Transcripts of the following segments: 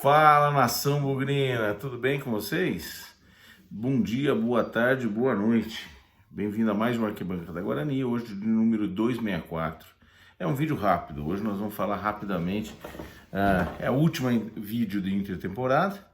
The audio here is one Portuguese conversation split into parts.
Fala, nação bugrina, tudo bem com vocês? Bom dia, boa tarde, boa noite. Bem-vindo a mais uma Arquibancada Guarani, hoje de número 264. É um vídeo rápido, hoje nós vamos falar rapidamente, é o último vídeo de intertemporada,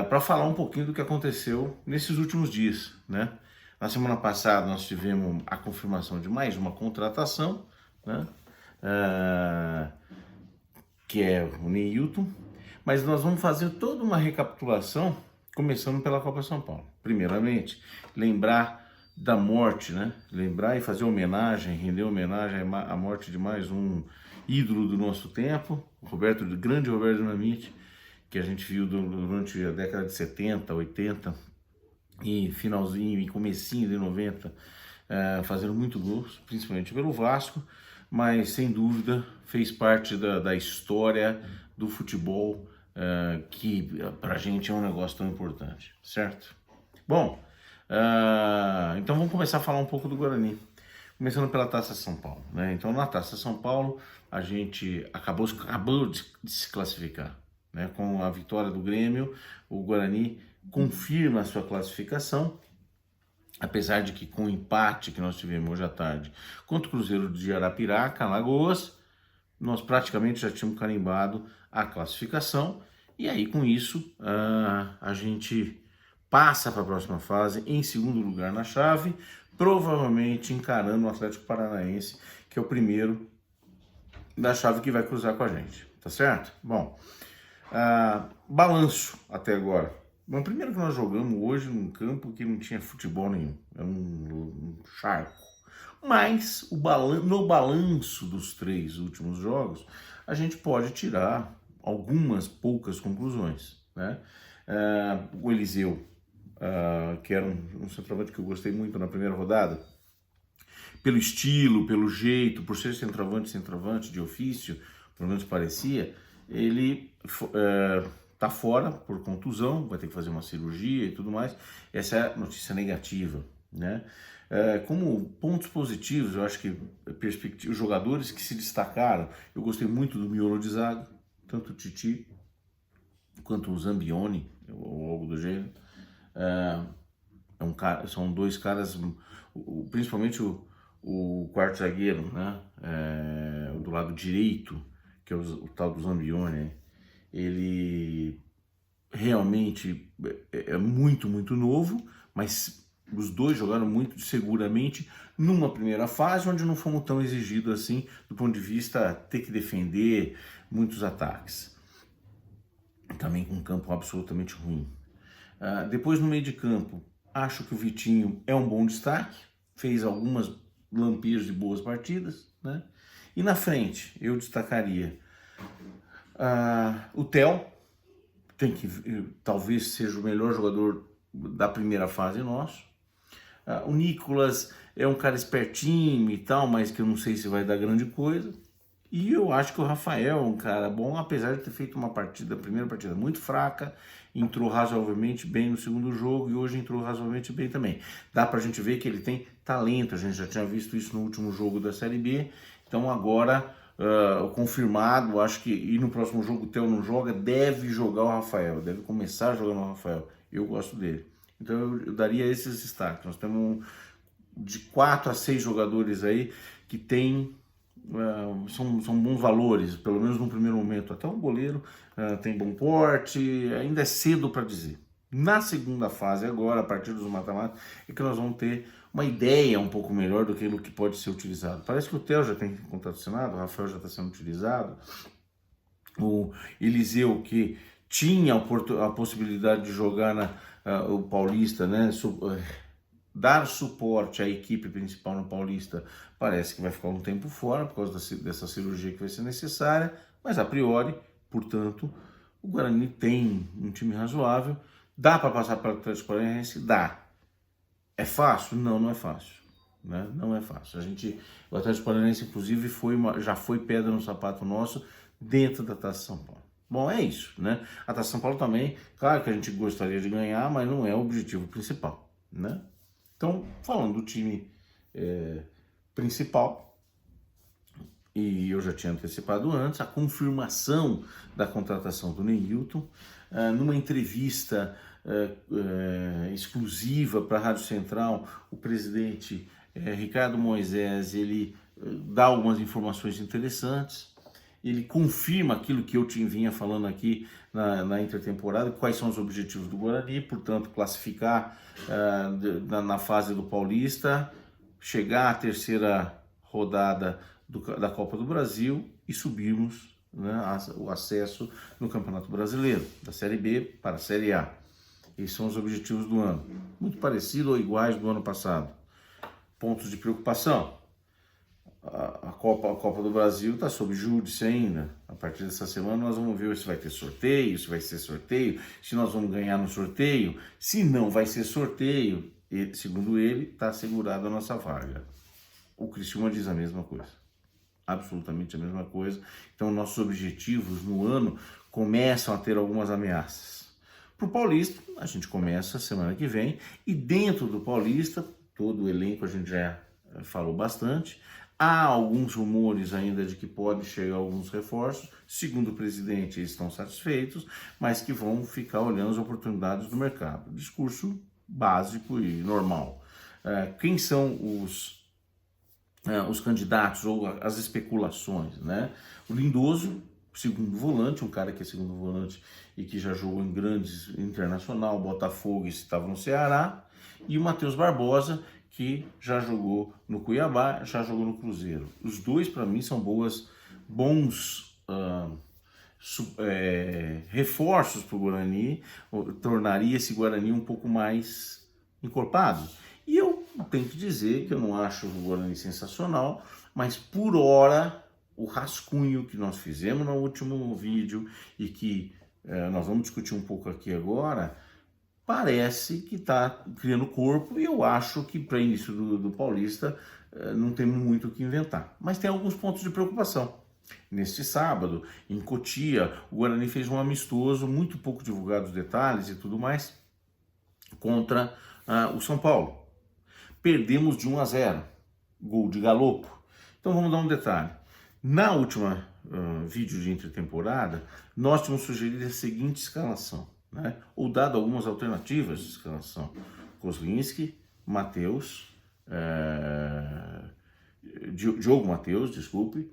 para falar um pouquinho do que aconteceu nesses últimos dias, né? Na semana passada nós tivemos a confirmação de mais uma contratação, né? Que é o Neilton, mas nós vamos fazer toda uma recapitulação, começando pela Copa São Paulo. Primeiramente, lembrar da morte, né? Lembrar e fazer homenagem, render homenagem à morte de mais um ídolo do nosso tempo, o grande Roberto Dinamite, que a gente viu durante a década de 70, 80 e finalzinho e comecinho de 90, fazendo muito gols, principalmente pelo Vasco, mas sem dúvida fez parte da história do futebol, que pra gente é um negócio tão importante, certo? Bom, então vamos começar a falar um pouco do Guarani, começando pela Taça São Paulo, né? Então na Taça São Paulo a gente acabou de se classificar, né? Com a vitória do Grêmio, o Guarani confirma a sua classificação, apesar de que com o empate que nós tivemos hoje à tarde contra o Cruzeiro de Arapiraca, Alagoas, nós praticamente já tínhamos carimbado a classificação, e aí com isso a gente passa para a próxima fase em segundo lugar na chave, provavelmente encarando o Atlético Paranaense, que é o primeiro da chave que vai cruzar com a gente, tá certo? Bom, balanço até agora. Bom, primeiro que nós jogamos hoje num campo que não tinha futebol nenhum, era um charco. Mas no balanço dos 3 últimos jogos, a gente pode tirar algumas poucas conclusões, né? O Eliseu, que era um centroavante que eu gostei muito na primeira rodada, pelo estilo, pelo jeito, por ser centroavante de ofício, pelo menos parecia, ele tá fora por contusão, vai ter que fazer uma cirurgia e tudo mais. Essa é a notícia negativa, né? Como pontos positivos, eu acho que os jogadores que se destacaram, eu gostei muito do miolo de zaga, tanto o Titi quanto o Zambioni, ou algo do gênero. São 2 caras, principalmente o quarto zagueiro, né? Do lado direito, que é o tal do Zambioni, ele realmente é muito, muito novo, mas os dois jogaram muito seguramente numa primeira fase, onde não fomos tão exigidos assim, do ponto de vista ter que defender muitos ataques. Também com um campo absolutamente ruim. Depois no meio de campo, acho que o Vitinho é um bom destaque, fez algumas lampejos de boas partidas, né? E na frente, eu destacaria o Theo, talvez seja o melhor jogador da primeira fase nosso. O Nicolas é um cara espertinho e tal, mas que eu não sei se vai dar grande coisa. E eu acho que o Rafael é um cara bom, apesar de ter feito uma primeira partida muito fraca, entrou razoavelmente bem no segundo jogo e hoje entrou razoavelmente bem também. Dá pra gente ver que ele tem talento, a gente já tinha visto isso no último jogo da Série B, então agora confirmado, acho que e no próximo jogo o Theo não joga, deve jogar o Rafael, deve começar jogando o Rafael, eu gosto dele. Então eu daria esses destaques, nós temos de 4 a 6 jogadores aí que tem são bons valores, pelo menos no primeiro momento. Até o goleiro tem bom porte, ainda é cedo para dizer. Na segunda fase, agora, a partir dos mata-mata, é que nós vamos ter uma ideia um pouco melhor do que pode ser utilizado. Parece que o Theo já tem contrato assinado, o Rafael já está sendo utilizado, o Eliseu, que tinha a possibilidade de jogar o Paulista, né? Dar suporte à equipe principal no Paulista, parece que vai ficar um tempo fora por causa dessa cirurgia que vai ser necessária, mas a priori, portanto, o Guarani tem um time razoável. Dá para passar para o Atlético Paranaense? Dá. É fácil? Não, não é fácil, né? Não é fácil. O Atlético Paranaense, inclusive, já foi pedra no sapato nosso dentro da Taça São Paulo. Bom, é isso, né? A Taça São Paulo também, claro que a gente gostaria de ganhar, mas não é o objetivo principal, né? Então, falando do time principal, e eu já tinha antecipado antes, a confirmação da contratação do Neilton. Numa entrevista exclusiva para a Rádio Central, o presidente Ricardo Moisés, ele dá algumas informações interessantes, ele confirma aquilo que eu vinha falando aqui na intertemporada, quais são os objetivos do Guarani, portanto, classificar na fase do Paulista, chegar à terceira rodada da Copa do Brasil e subirmos, né, o acesso no Campeonato Brasileiro, da Série B para a Série A. Esses são os objetivos do ano. Muito parecido ou iguais do ano passado. Pontos de preocupação. A Copa do Brasil está sob júdice ainda. A partir dessa semana nós vamos ver se vai ter sorteio, se vai ser sorteio, se nós vamos ganhar no sorteio. Se não vai ser sorteio, segundo ele, está assegurada a nossa vaga. O Criciúma diz a mesma coisa. Absolutamente a mesma coisa. Então nossos objetivos no ano começam a ter algumas ameaças. Para o Paulista, a gente começa semana que vem, e dentro do Paulista, todo o elenco a gente já falou bastante. Há alguns rumores ainda de que pode chegar alguns reforços. Segundo o presidente, eles estão satisfeitos, mas que vão ficar olhando as oportunidades do mercado. Discurso básico e normal. Quem são os candidatos ou as especulações, né? O Lindoso, segundo volante, um cara que é segundo volante e que já jogou em grandes internacional, Botafogo e estava no Ceará, e o Matheus Barbosa, que já jogou no Cuiabá, já jogou no Cruzeiro. Os dois, para mim, são bons reforços para o Guarani, tornaria esse Guarani um pouco mais encorpado. E eu tenho que dizer que eu não acho o Guarani sensacional, mas por hora, o rascunho que nós fizemos no último vídeo e que nós vamos discutir um pouco aqui agora, parece que está criando corpo, e eu acho que para início do Paulista não tem muito o que inventar. Mas tem alguns pontos de preocupação. Neste sábado, em Cotia, o Guarani fez um amistoso, muito pouco divulgado os detalhes e tudo mais, contra o São Paulo. Perdemos de 1-0, gol de Galopo. Então vamos dar um detalhe. Na última vídeo de intertemporada, nós tínhamos sugerido a seguinte escalação, né? Ou dado algumas alternativas de escalação: Kozlinski, Matheus, Diogo Matheus, desculpe,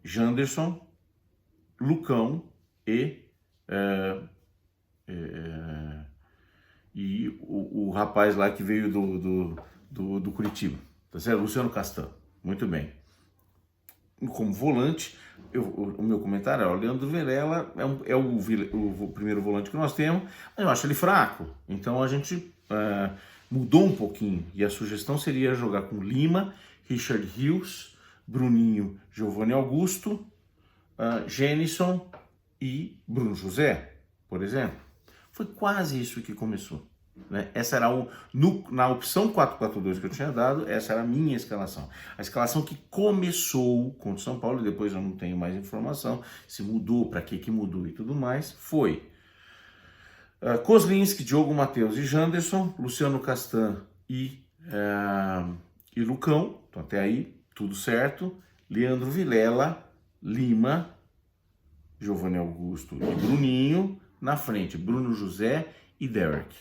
Janderson, Lucão e o rapaz lá que veio do Curitiba, tá certo? Luciano Castan. Muito bem. Como volante, o meu comentário é: o Leandro Vilela é o primeiro volante que nós temos, mas eu acho ele fraco. Então a gente mudou um pouquinho, e a sugestão seria jogar com Lima, Richard Rios, Bruninho, Giovanni Augusto, Jenison e Bruno José, por exemplo. Foi quase isso que começou, né? Essa era na opção 4-4-2 que eu tinha dado, essa era a minha escalação. A escalação que começou contra o São Paulo, e depois eu não tenho mais informação se mudou, para que mudou e tudo mais, foi Kozlinski, Diogo Matheus e Janderson, Luciano Castan e Lucão. Então até aí tudo certo. Leandro Vilela, Lima, Giovanni Augusto e Bruninho. Na frente, Bruno José e Derek.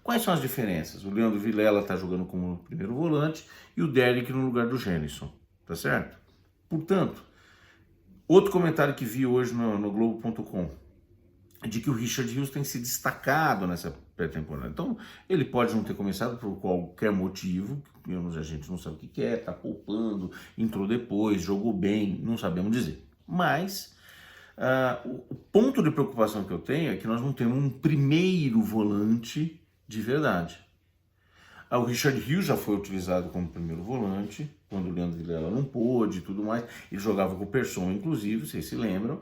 Quais são as diferenças? O Leandro Vilela está jogando como primeiro volante e o Derek no lugar do Jenison, tá certo? Portanto, outro comentário que vi hoje no Globo.com é de que o Richard Rios tem se destacado nessa pré-temporada. Então, ele pode não ter começado por qualquer motivo, a gente não sabe o que é, tá poupando, entrou depois, jogou bem, não sabemos dizer. Mas o ponto de preocupação que eu tenho é que nós não temos um primeiro volante de verdade. O Richard Rios já foi utilizado como primeiro volante, quando o Leandro Vilela não pôde e tudo mais. Ele jogava com o Persson, inclusive, vocês se lembram.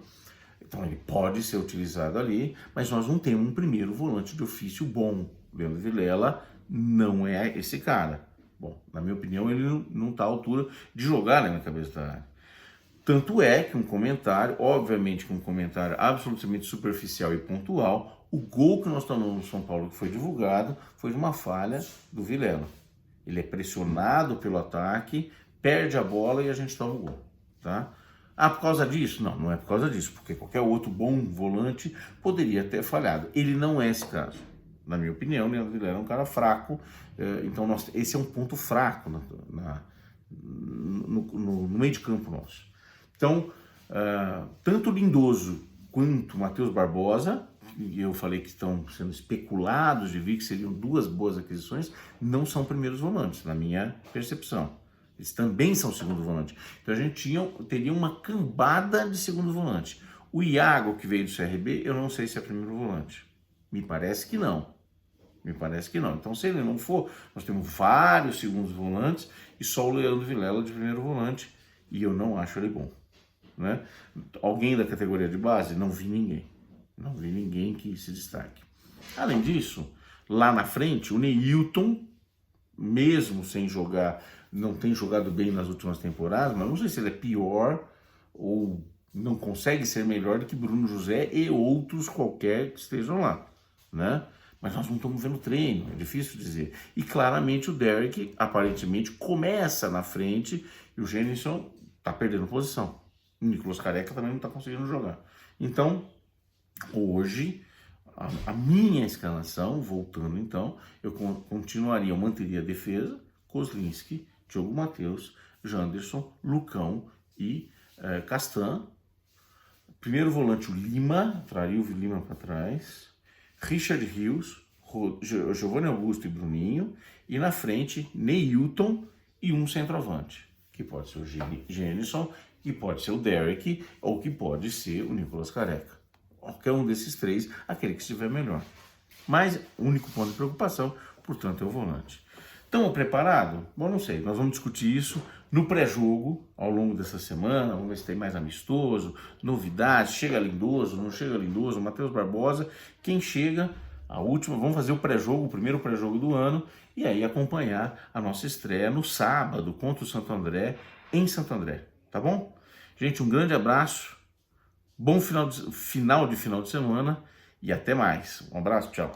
Então ele pode ser utilizado ali, mas nós não temos um primeiro volante de ofício bom. O Leandro Vilela não é esse cara. Bom, na minha opinião, ele não está à altura de jogar na minha cabeça da área. Tanto é que um comentário, obviamente que um comentário absolutamente superficial e pontual, o gol que nós tomamos no São Paulo, que foi divulgado, foi de uma falha do Vilela. Ele é pressionado pelo ataque, perde a bola e a gente toma o gol, tá? Ah, por causa disso? Não, não é por causa disso, porque qualquer outro bom volante poderia ter falhado. Ele não é esse caso. Na minha opinião, Leandro Vilela é um cara fraco, então esse é um ponto fraco no meio de campo nosso. Então, tanto Lindoso quanto Matheus Barbosa, e eu falei que estão sendo especulados de vir que seriam duas boas aquisições, não são primeiros volantes, na minha percepção. Eles também são segundo volante. Então a gente teria uma cambada de segundo volante. O Iago, que veio do CRB, eu não sei se é primeiro volante. Me parece que não. Me parece que não. Então, se ele não for, nós temos vários segundos volantes e só o Leandro Vilela de primeiro volante, e eu não acho ele bom. Né? Alguém da categoria de base? Não vi ninguém. Não vi ninguém que se destaque. Além disso, lá na frente, o Neilton, mesmo sem jogar, não tem jogado bem nas últimas temporadas, mas não sei se ele é pior ou não consegue ser melhor do que Bruno José e outros qualquer que estejam lá, né? Mas nós não estamos vendo treino, é difícil dizer. E claramente o Derek, aparentemente, começa na frente e o Jhenison está perdendo posição. O Nicolas Careca também não está conseguindo jogar. Então, hoje, a minha escalação, voltando então, eu continuaria, eu manteria a defesa, Kozlinski, Diogo Matheus, Janderson, Lucão e Castan. Primeiro volante, o Lima, traria o Lima para trás. Richard Rios, Giovanni Augusto e Bruninho. E na frente, Neilton e um centroavante, que pode ser o Jhenison, que pode ser o Derek, ou que pode ser o Nicolas Careca. Qualquer um desses três, aquele que estiver melhor. Mas o único ponto de preocupação, portanto, é o volante. Estamos preparados? Bom, não sei, nós vamos discutir isso no pré-jogo ao longo dessa semana, vamos ver se tem mais amistoso, novidades, chega Lindoso, não chega Lindoso, Matheus Barbosa, quem chega, a última, vamos fazer o pré-jogo, o primeiro pré-jogo do ano, e aí acompanhar a nossa estreia no sábado contra o Santo André, em Santo André, tá bom? Gente, um grande abraço, bom final de semana e até mais. Um abraço, tchau.